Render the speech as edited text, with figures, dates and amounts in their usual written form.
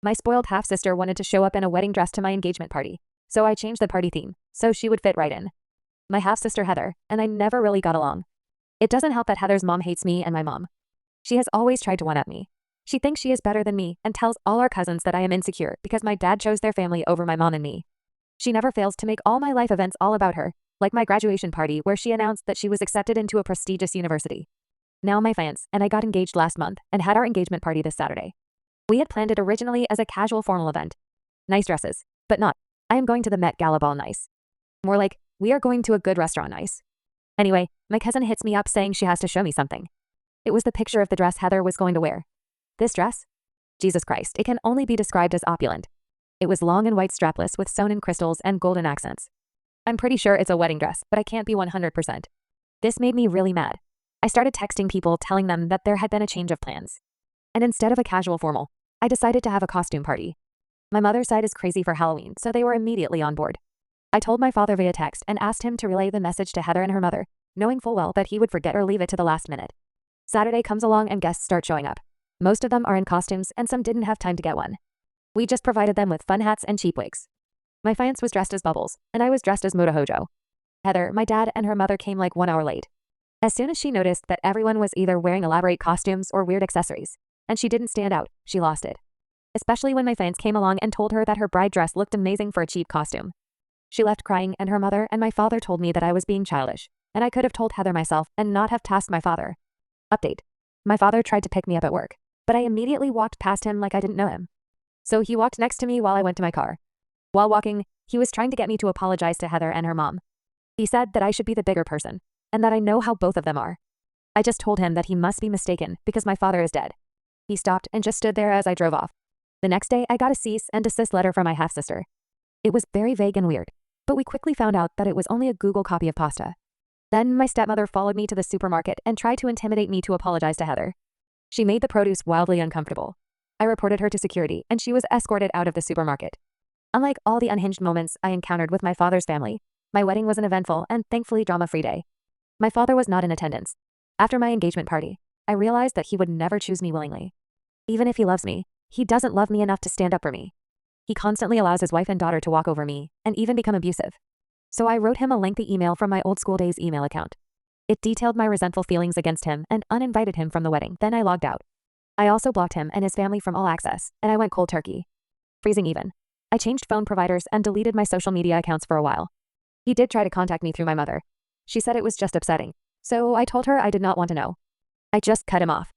My spoiled half-sister wanted to show up in a wedding dress to my engagement party, so I changed the party theme so she would fit right in. My half-sister Heather and I never really got along. It doesn't help that Heather's mom hates me and my mom. She has always tried to one-up me. She thinks she is better than me and tells all our cousins that I am insecure because my dad chose their family over my mom and me. She never fails to make all my life events all about her, like my graduation party where she announced that she was accepted into a prestigious university. Now my fiance and I got engaged last month and had our engagement party this Saturday. We had planned it originally as a casual formal event. Nice dresses, but not, I am going to the Met Gala ball nice. More like, we are going to a good restaurant nice. Anyway, my cousin hits me up saying she has to show me something. It was the picture of the dress Heather was going to wear. This dress? Jesus Christ, it can only be described as opulent. It was long and white strapless with sewn-in crystals and golden accents. I'm pretty sure it's a wedding dress, but I can't be 100%. This made me really mad. I started texting people telling them that there had been a change of plans. And instead of a casual formal, I decided to have a costume party. My mother's side is crazy for Halloween, so they were immediately on board. I told my father via text and asked him to relay the message to Heather and her mother, knowing full well that he would forget or leave it to the last minute. Saturday comes along and guests start showing up. Most of them are in costumes and some didn't have time to get one. We just provided them with fun hats and cheap wigs. My fiance was dressed as Bubbles, and I was dressed as Moto Hojo. Heather, my dad, and her mother came like 1 hour late. As soon as she noticed that everyone was either wearing elaborate costumes or weird accessories, and she didn't stand out, she lost it. Especially when my fiance came along and told her that her bride dress looked amazing for a cheap costume. She left crying and her mother and my father told me that I was being childish, and I could have told Heather myself and not have tasked my father. Update. My father tried to pick me up at work, but I immediately walked past him like I didn't know him. So he walked next to me while I went to my car. While walking, he was trying to get me to apologize to Heather and her mom. He said that I should be the bigger person, and that I know how both of them are. I just told him that he must be mistaken because my father is dead. He stopped and just stood there as I drove off. The next day, I got a cease and desist letter from my half-sister. It was very vague and weird, but we quickly found out that it was only a Google copy of pasta. Then my stepmother followed me to the supermarket and tried to intimidate me to apologize to Heather. She made the produce wildly uncomfortable. I reported her to security and she was escorted out of the supermarket. Unlike all the unhinged moments I encountered with my father's family, my wedding was an eventful and thankfully drama-free day. My father was not in attendance. After my engagement party, I realized that he would never choose me willingly. Even if he loves me, he doesn't love me enough to stand up for me. He constantly allows his wife and daughter to walk over me and even become abusive. So I wrote him a lengthy email from my old school days email account. It detailed my resentful feelings against him and uninvited him from the wedding. Then I logged out. I also blocked him and his family from all access, and I went cold turkey. Freezing even. I changed phone providers and deleted my social media accounts for a while. He did try to contact me through my mother. She said it was just upsetting, so I told her I did not want to know. I just cut him off.